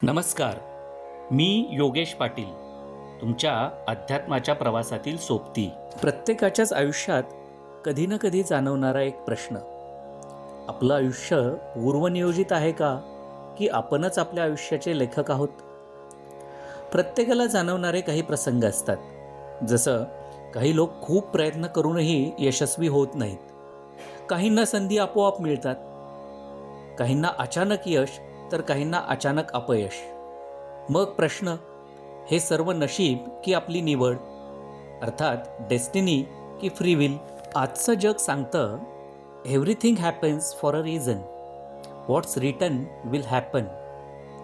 नमस्कार. मी योगेश पाटील. तुमच्या अध्यात्माच्या प्रवासातील सोबती. प्रत्येकाच्याच आयुष्यात कधी ना कधी जाणवणारा एक प्रश्न. आपलं आयुष्य पूर्वनियोजित आहे का, की आपणच आपल्या आयुष्याचे लेखक आहोत? प्रत्येकाला जाणवणारे काही प्रसंग असतात. जसं काही लोक खूप प्रयत्न करूनही यशस्वी होत नाहीत. काहींना संधी आपोआप मिळतात. काहींना अचानक यश, तर काहींना अचानक अपयश. मग प्रश्न, हे सर्व नशीब की आपली निवड, अर्थात डेस्टिनी की फ्री विल? आजचं जग सांगतं everything happens for a reason. What's written will happen.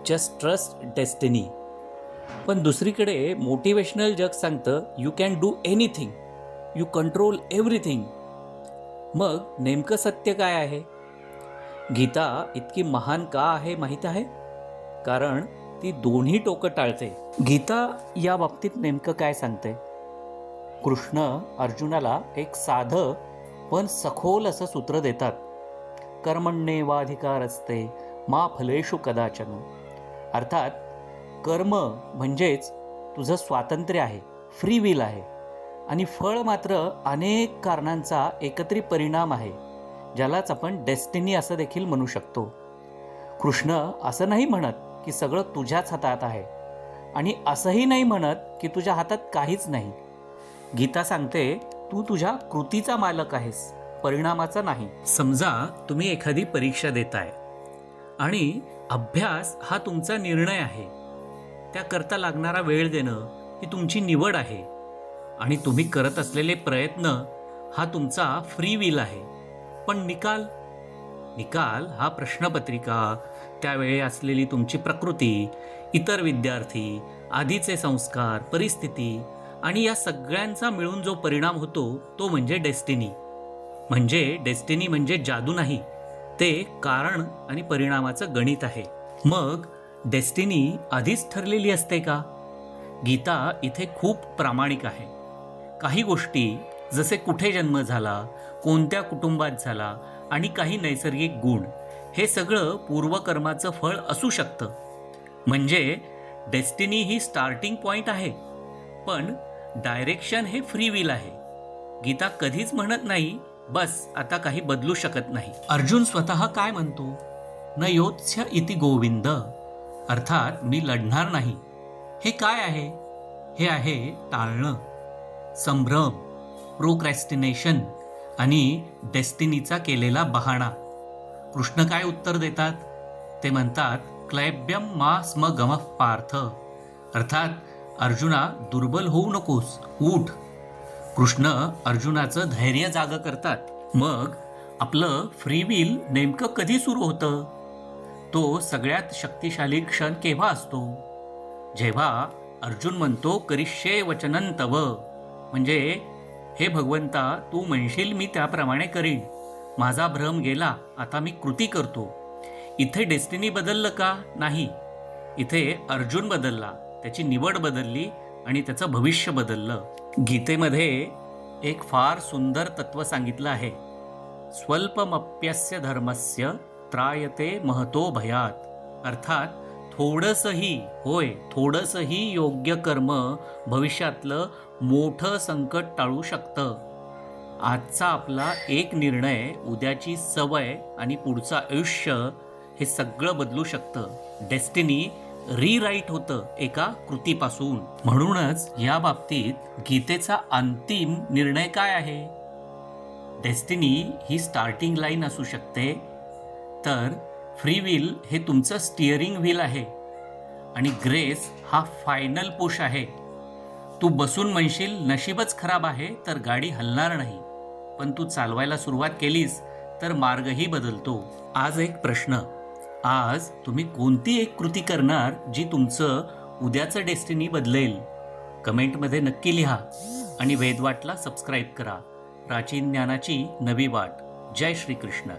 Just trust destiny. पण दुसरीकडे मोटिवेशनल जग सांगतं you can do anything, you control everything. मग नेमकं सत्य काय आहे? गीता इतकी महान का आहे माहीत आहे? कारण ती दोन्ही टोकं टाळते. गीता या बाबतीत नेमकं काय सांगते? कृष्ण अर्जुनाला एक साधं पण सखोल असं सूत्र देतात. कर्मण्येवाधिकारस्ते मा फलेषु कदाचन. अर्थात कर्म म्हणजेच तुझं स्वातंत्र्य आहे, फ्री विल आहे, आणि फळ मात्र अनेक कारणांचा एकत्रित परिणाम आहे, ज्यालाच आपण डेस्टिनी असं देखील म्हणू शकतो. कृष्ण असं नाही म्हणत की सगळं तुझ्याच हातात आहे, आणि असंही नाही म्हणत की तुझ्या हातात काहीच नाही. गीता सांगते तू तुझ्या कृतीचा मालक आहेस, परिणामाचा नाही. समजा तुम्ही एखादी परीक्षा देताय आणि अभ्यास हा तुमचा निर्णय आहे. त्याकरता लागणारा वेळ देणं ही तुमची निवड आहे, आणि तुम्ही करत असलेले प्रयत्न हा तुमचा फ्री विल आहे. पण निकाल निकाल हा प्रश्नपत्रिका, त्यावेळी असलेली तुमची प्रकृती, इतर विद्यार्थी, आधीचे संस्कार, परिस्थिती, आणि या सगळ्यांचा मिळून जो परिणाम होतो तो म्हणजे डेस्टिनी. डेस्टिनी म्हणजे जादू नाही, ते कारण आणि परिणामाचं गणित आहे. मग डेस्टिनी आधीच ठरलेली असते का? गीता इथे खूप प्रामाणिक आहे. काही गोष्टी, जसे कुठे जन्म झाला, कोणत्या कुटुंबात झाला, आणि काही नैसर्गिक गुण, हे सगळं पूर्वकर्माचं फळ असू शकतं. म्हणजे डेस्टिनी ही स्टार्टिंग पॉइंट आहे, पण डायरेक्शन हे फ्री विल आहे. गीता कधीच म्हणत नाही बस आता काही बदलू शकत नाही. अर्जुन स्वतः काय म्हणतो? न योत्स्य इति गोविंद. अर्थात मी लढणार नाही. हे काय आहे? हे आहे टाळणं, संभ्रम, प्रोक्रॅस्टिनेशन आणि डेस्टिनीचा केलेला बहाणा. कृष्ण काय उत्तर देतात? ते म्हणतात क्लैब्यम मा स्म गमः पार्थ. अर्थात अर्जुना, दुर्बल होऊ नकोस, उठ. कृष्ण अर्जुनाचं धैर्य जागं करतात. मग आपलं फ्री विल नेमकं कधी सुरू होतं? तो सगळ्यात शक्तिशाली क्षण केव्हा असतो? जेव्हा अर्जुन म्हणतो करिष्ये वचनं तव. म्हणजे हे भगवंता, तू म्हणशील मी त्याप्रमाणे करीन. माझा भ्रम गेला, आता मी कृती करतो. इथे डेस्टिनी बदललं का? नाही. इथे अर्जुन बदलला, त्याची निवड बदलली, आणि त्याचं भविष्य बदललं. गीतेमध्ये एक फार सुंदर तत्व सांगितलं आहे. स्वल्पमप्यस्य धर्मस्य त्रायते महतो भयात. अर्थात थोडंसंही योग्य कर्म भविष्यातलं मोठं संकट टाळू शकतं. आजचा आपला एक निर्णय, उद्याची सवय आणि पुढचं आयुष्य हे सगळं बदलू शकतं. डेस्टिनी रीराईट होतं एका कृतीपासून. म्हणूनच या बाबतीत गीतेचा अंतिम निर्णय काय आहे? डेस्टिनी ही स्टार्टिंग लाईन असू शकते, तर फ्री विल हे तुमचं स्टिअरिंग व्हील आहे, आणि ग्रेस हा फायनल पुश आहे. तू बसून म्हणशील नशीबच खराब आहे, तर गाडी हलणार नाही. पण तू चालवायला सुरुवात केलीस तर मार्गही बदलतो. आज एक प्रश्न, आज तुम्ही कोणती एक कृती करणार जी तुमचं उद्याचं डेस्टिनी बदलेल? कमेंटमध्ये नक्की लिहा, आणि वेदवाटला सबस्क्राईब करा. प्राचीन ज्ञानाची नवी वाट. जय श्री कृष्ण.